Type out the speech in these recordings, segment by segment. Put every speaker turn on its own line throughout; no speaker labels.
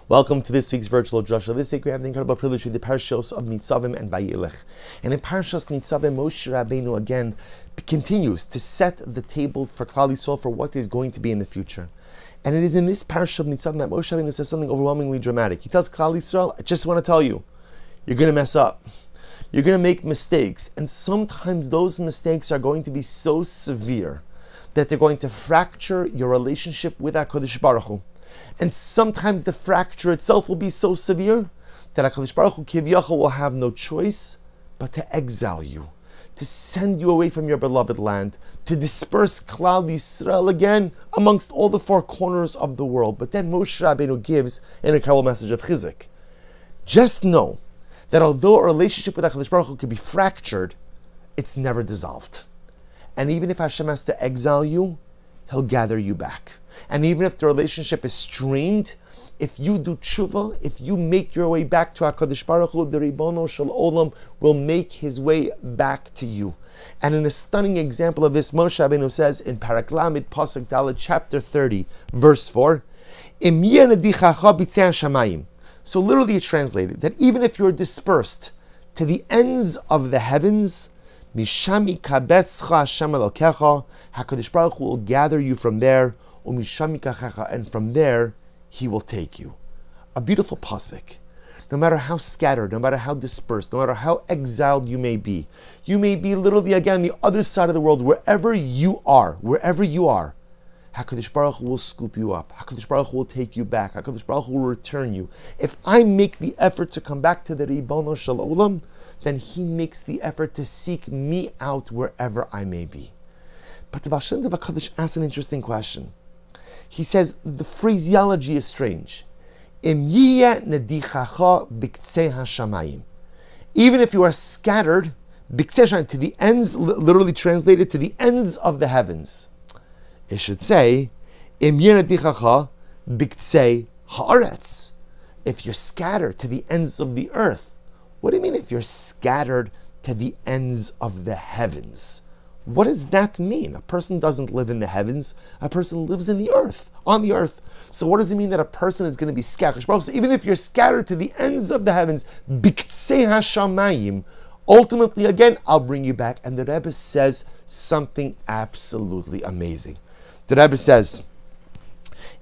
Welcome to this week's virtual Drasha. This week we have the incredible privilege with the parashos of Nitzavim and Vayilech. And in parashos Nitzavim, Moshe Rabbeinu again continues to set the table for Klal Yisrael for what is going to be in the future. And it is in this parashah of Nitzavim that Moshe Rabbeinu says something overwhelmingly dramatic. He tells Klal Yisrael, I just want to tell you, you're going to mess up. You're going to make mistakes. And sometimes those mistakes are going to be so severe that they're going to fracture your relationship with HaKadosh Baruch Hu. And sometimes the fracture itself will be so severe that HaKadosh Baruch Hu Kivyachol will have no choice but to exile you, to send you away from your beloved land, to disperse Klal Yisrael again amongst all the four corners of the world. But then Moshe Rabbeinu gives an incredible message of chizuk. Just know that although a relationship with HaKadosh Baruch Hu can be fractured, it's never dissolved. And even if Hashem has to exile you, He'll gather you back. And even if the relationship is strained, if you do tshuva, if you make your way back to HaKadosh Baruch Hu, the Ribono Shel Olam will make His way back to you. And in a stunning example of this, Moshe Rabbeinu says in Parak Lamed, Pasuk Dalet, chapter 30, verse 4, so literally it's translated that even if you're dispersed to the ends of the heavens, Mishami kabetzcha Hashem Elokecha, HaKadosh Baruch Hu will gather you from there, and from there He will take you. A beautiful pasuk. No matter how scattered, no matter how dispersed, no matter how exiled you may be literally again on the other side of the world, wherever you are, HaKadosh Baruch Hu will scoop you up. HaKadosh Baruch Hu will take you back. HaKadosh Baruch Hu will return you. If I make the effort to come back to the Ribono Shel Olam, then He makes the effort to seek me out wherever I may be. But the Baal Shem Tov HaKadosh asks an interesting question. He says the phraseology is strange. Im yiyeh nedichacha b'ktzei hashamayim. Even if you are scattered, b'ktzei hashamayim, to the ends, literally translated to the ends of the heavens. It should say, Im yiyeh nedichacha b'ktzei haaretz. If you're scattered to the ends of the earth. What do you mean if you're scattered to the ends of the heavens? What does that mean? A person doesn't live in the heavens. A person lives in the earth, on the earth. So what does it mean that a person is going to be scattered? So even if you're scattered to the ends of the heavens, biktsei hashamayim, ultimately again, I'll bring you back. And the Rebbe says something absolutely amazing. The Rebbe says,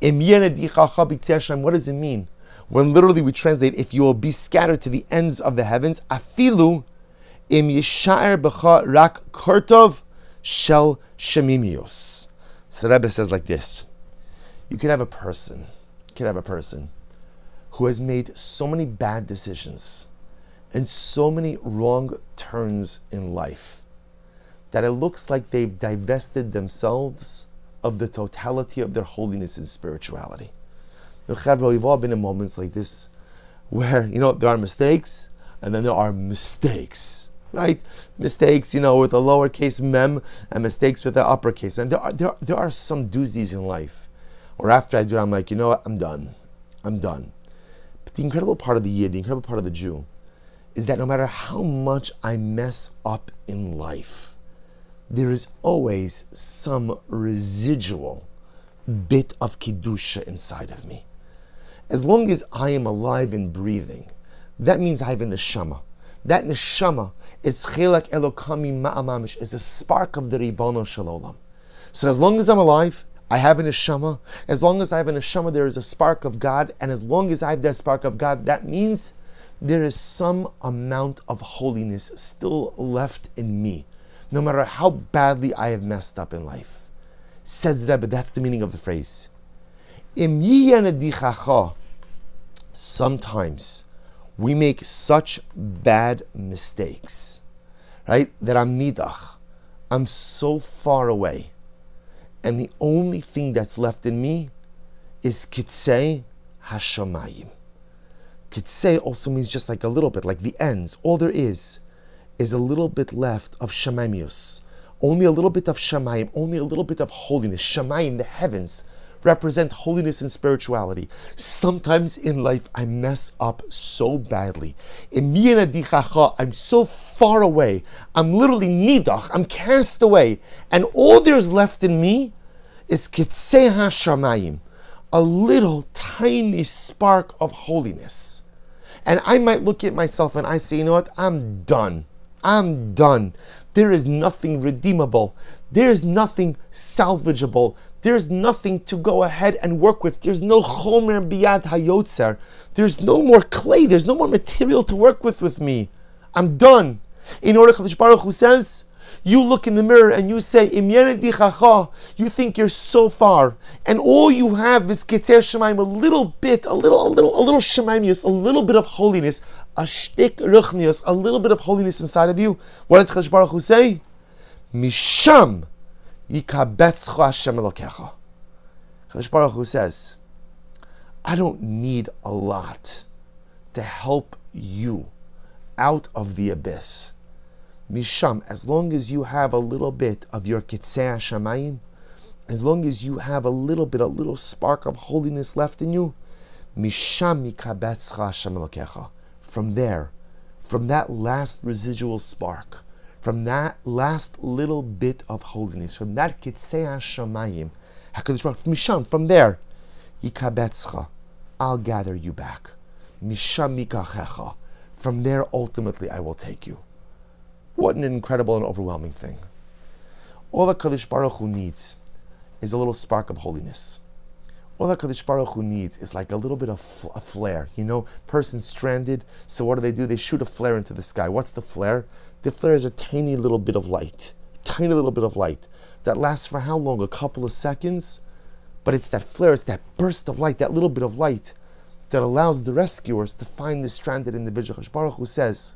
what does it mean? When literally we translate, if you will be scattered to the ends of the heavens, afilu im yisha'er b'cha rak kortov shel shemimios. So the Rebbe says like this: you could have a person who has made so many bad decisions and so many wrong turns in life that it looks like they've divested themselves of the totality of their holiness and spirituality. We've all been in moments like this where, there are mistakes and then there are mistakes, right? Mistakes, with a lowercase mem and mistakes with the uppercase. And there are some doozies in life where after I do it, I'm like, I'm done. But the incredible part of the Yid, the incredible part of the Jew, is that no matter how much I mess up in life, there is always some residual bit of Kedusha inside of me. As long as I am alive and breathing, that means I have a neshama. That neshama is chelak elokami ma'amamish, is a spark of the Ribono Shel Olam. So as long as I'm alive, I have a neshama. As long as I have a neshama, there is a spark of God. And as long as I have that spark of God, that means there is some amount of holiness still left in me, no matter how badly I have messed up in life. Says the Rebbe, that's the meaning of the phrase. Sometimes we make such bad mistakes, right, that I'm nidach. I'm so far away. And the only thing that's left in me is kitzei hashamayim. Kitzei also means just like a little bit, like the ends. All there is a little bit left of shamaimius. Only a little bit of shamayim, only a little bit of holiness. Shamayim, the heavens, represent holiness and spirituality. Sometimes in life I mess up so badly. I'm so far away. I'm literally nidach. I'm cast away. And all there's left in me is kitzei hashamayim. a little tiny spark of holiness. And I might look at myself and I say, you know what, I'm done. I'm done. There is nothing redeemable. There is nothing salvageable. There's nothing to go ahead and work with. There's no chomer biyad hayotzer. There's no more clay. There's no more material to work with me. I'm done. In order, Kadosh Baruch Hu says, you look in the mirror and you say, Im yenedi chacha, you think you're so far, and all you have is ketzer shemaim, a little shemaimius, a little bit of holiness, a shtik ruchnius, a little bit of holiness inside of you. What does Kadosh Baruch Hu say? Misham yikabetzcha Hashem Elokecha. Kadosh Baruch Hu says, I don't need a lot to help you out of the abyss. Misham, as long as you have a little bit of your kitzei hashamayim, as long as you have a little spark of holiness left in you, Misham yikabetzcha Hashem Elokecha. From there, from that last residual spark, from that last little bit of holiness, from that kitzei hashamayim, HaKadosh Baruch Hu, Misham, from there, yikabetzcha, I'll gather you back. Misham yikachecha. From there, ultimately, I will take you. What an incredible and overwhelming thing. All that Kadosh Baruch Hu needs is a little spark of holiness. All that Kadosh Baruch Hu needs is like a little bit of a flare. You know, person stranded, so what do? They shoot a flare into the sky. What's the flare? The flare is a tiny little bit of light. Tiny little bit of light. That lasts for how long? A couple of seconds? But it's that flare, it's that burst of light, that little bit of light that allows the rescuers to find the stranded individual. Kadosh Baruch Hu says,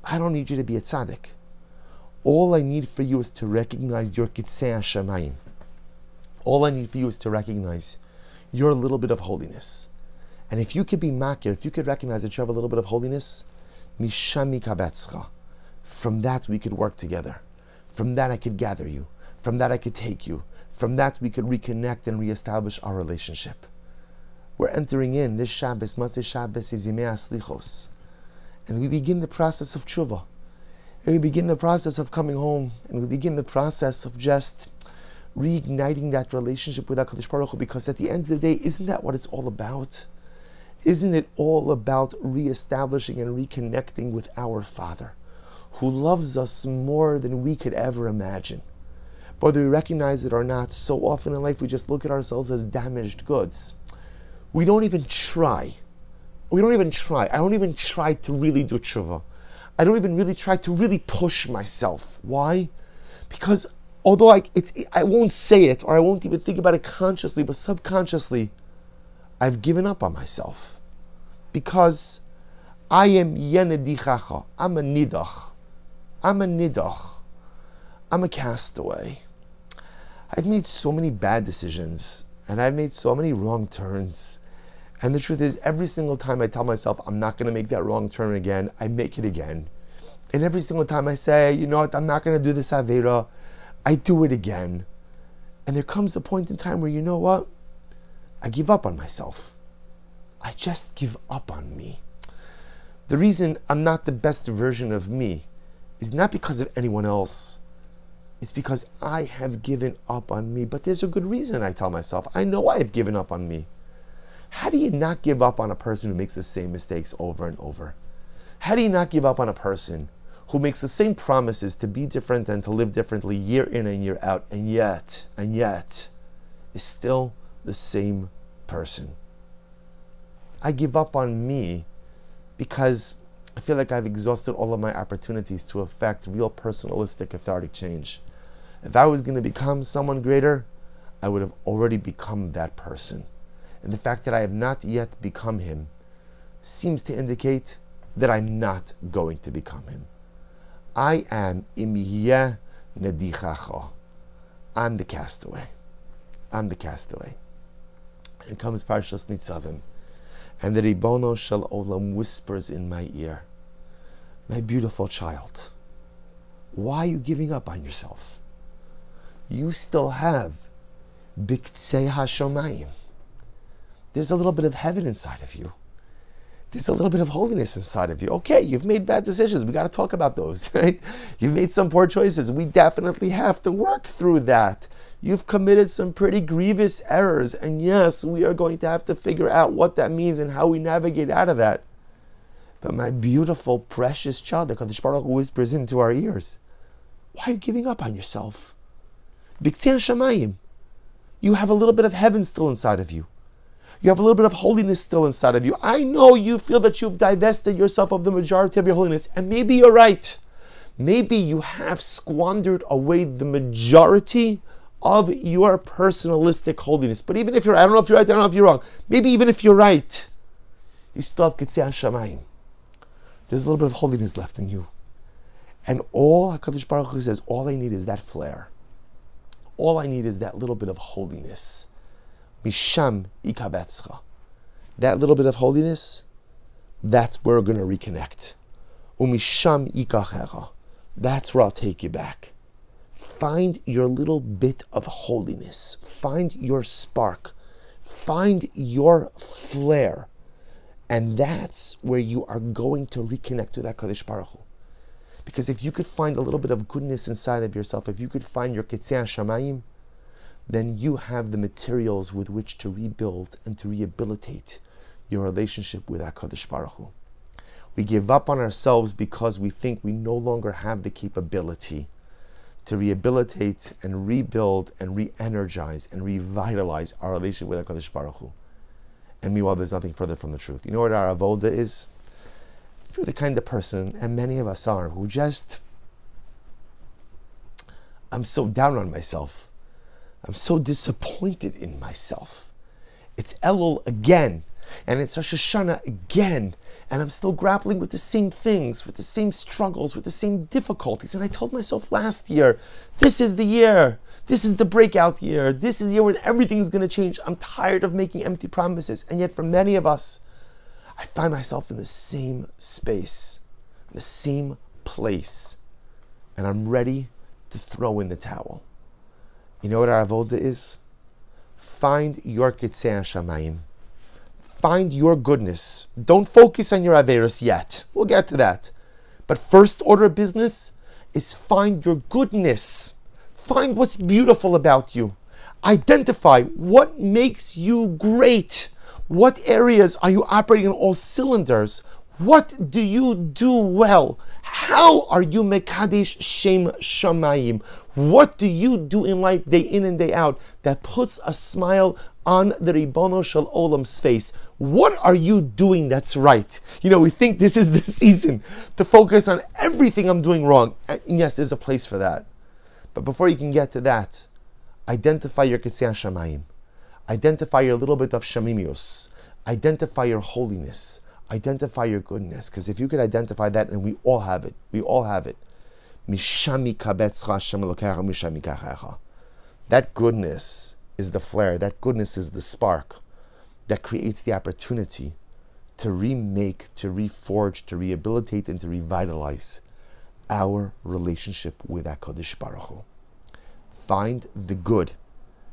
I don't need you to be a tzaddik. All I need for you is to recognize your kitzei hashamayim. All I need for you is to recognize your little bit of holiness. And if you could be makir, if you could recognize that you have a little bit of holiness, misham yikabetzcha. From that we could work together. From that I could gather you. From that I could take you. From that we could reconnect and reestablish our relationship. We're entering in this Shabbos, Matzah Shabbos is Yimei HaSlichos. And we begin the process of tshuva. And we begin the process of coming home. And we begin the process of just reigniting that relationship with HaKadosh Baruch Hu. Because at the end of the day, isn't that what it's all about? Isn't it all about reestablishing and reconnecting with our Father, who loves us more than we could ever imagine? Whether we recognize it or not, so often in life we just look at ourselves as damaged goods. We don't even try. I don't even try to really do tshuva. I don't even really try to really push myself. Why? Because although I won't say it, or I won't even think about it consciously, but subconsciously, I've given up on myself. Because I am yenedi chacha. I'm a nidach. I'm a castaway. I've made so many bad decisions, and I've made so many wrong turns. And the truth is, every single time I tell myself I'm not going to make that wrong turn again, I make it again. And every single time I say, you know what, I'm not going to do this Aveira, I do it again. And there comes a point in time where, you know what, I give up on myself. I just give up on me. The reason I'm not the best version of me is not because of anyone else. It's because I have given up on me. But there's a good reason, I tell myself. I know I have given up on me. How do you not give up on a person who makes the same mistakes over and over? How do you not give up on a person who makes the same promises to be different and to live differently year in and year out, and yet is still the same person? I give up on me because I feel like I've exhausted all of my opportunities to affect real personalistic cathartic change. If I was going to become someone greater, I would have already become that person. And the fact that I have not yet become him seems to indicate that I'm not going to become him. I am imiyeh nedichacho. I'm the castaway. I'm the castaway. And comes Parshas Nitzavim. And the Ribono Shel Olam whispers in my ear, my beautiful child, why are you giving up on yourself? You still have Biktsei HaShomayim. There's a little bit of heaven inside of you. there's a little bit of holiness inside of you. Okay, you've made bad decisions. We got to talk about those, right? You've made some poor choices. We definitely have to work through that. You've committed some pretty grievous errors. And yes, we are going to have to figure out what that means and how we navigate out of that. But my beautiful, precious child, the Kadosh Baruch Hu whispers into our ears, why are you giving up on yourself? B'ktzei hashamayim. You have a little bit of heaven still inside of you. You have a little bit of holiness still inside of you. I know you feel that you've divested yourself of the majority of your holiness, and maybe you're right. Maybe you have squandered away the majority of your personalistic holiness. But even if you're right, I don't know if you're right, I don't know if you're wrong. Maybe even if you're right, you still have B'ktzei hashamayim. There's a little bit of holiness left in you. And all HaKadosh Baruch Hu says, all I need is that flare. All I need is that little bit of holiness. Misham ikabetzcha. That little bit of holiness, that's where we're going to reconnect. Umisham ikachecha. That's where I'll take you back. Find your little bit of holiness. Find your spark. Find your flare. And that's where you are going to reconnect with HaKadosh Baruch Hu. Because if you could find a little bit of goodness inside of yourself, if you could find your B'ktzei hashamayim, then you have the materials with which to rebuild and to rehabilitate your relationship with HaKadosh Baruch Hu. We give up on ourselves because we think we no longer have the capability to rehabilitate and rebuild and re-energize and revitalize our relationship with HaKadosh Baruch Hu. And meanwhile, there's nothing further from the truth. You know what our avoda is? If you're the kind of person, and many of us are, who just, I'm so down on myself. I'm so disappointed in myself. It's Elul again, and it's Rosh Hashanah again, and I'm still grappling with the same things, with the same struggles, with the same difficulties. And I told myself last year, this is the year. This is the breakout year. This is the year when everything's going to change. I'm tired of making empty promises. And yet for many of us, I find myself in the same space, in the same place, and I'm ready to throw in the towel. You know what our avoda is? Find your B'ktzei hashamayim. Find your goodness. Don't focus on your averos yet. We'll get to that. But first order of business is find your goodness. Find what's beautiful about you. Identify what makes you great. What areas are you operating on all cylinders? What do you do well? How are you mekadesh shem shamayim? What do you do in life day in and day out that puts a smile on the Ribono Shel Olam's face? What are you doing that's right? You know, we think this is the season to focus on everything I'm doing wrong. And yes, there's a place for that. But before you can get to that, identify your B'ktzei hashamayim. Identify your little bit of shamimius. Identify your holiness. Identify your goodness. Because if you could identify that, and we all have it, Mishami kabetzcha Hashem Elokecha mishami kachecha. That goodness is the flare. That goodness is the spark that creates the opportunity to remake, to reforge, to rehabilitate, and to revitalize our relationship with HaKadosh Baruch Hu. Find the good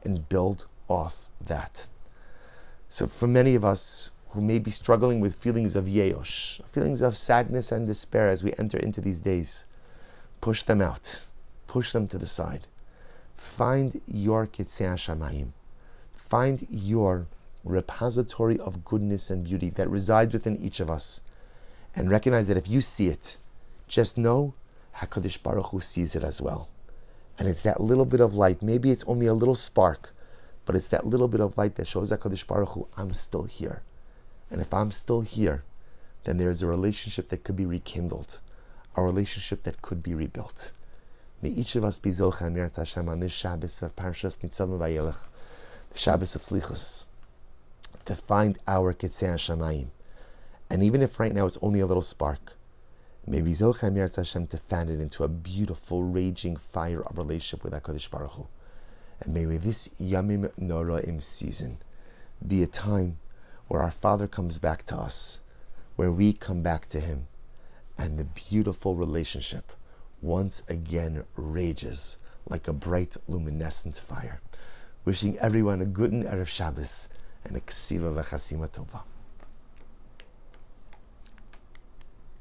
and build off that. So for many of us who may be struggling with feelings of yeosh, feelings of sadness and despair as we enter into these days, push them out. Push them to the side. Find your B'ktzei hashamayim. Find your repository of goodness and beauty that resides within each of us. And recognize that if you see it, just know HaKadosh Baruch Hu sees it as well. And it's that little bit of light. Maybe it's only a little spark, but it's that little bit of light that shows HaKadosh Baruch Hu, I'm still here. And if I'm still here, then there's a relationship that could be rekindled, a relationship that could be rebuilt. May each of us be Zilcha Mir Hashem on this Shabbos of Parshas Nitzavim Vayelech, the Shabbos of Slichus, to find our B'ktzei hashamayim. And even if right now it's only a little spark, maybe Zilcha Mir Hashem to fan it into a beautiful, raging fire of relationship with HaKadosh Baruch Hu. And may this Yamim Noraim season be a time where our Father comes back to us, where we come back to Him, and the beautiful relationship once again rages like a bright, luminescent fire. Wishing everyone a good Erev Shabbos and a Ksiva v'chasima tova.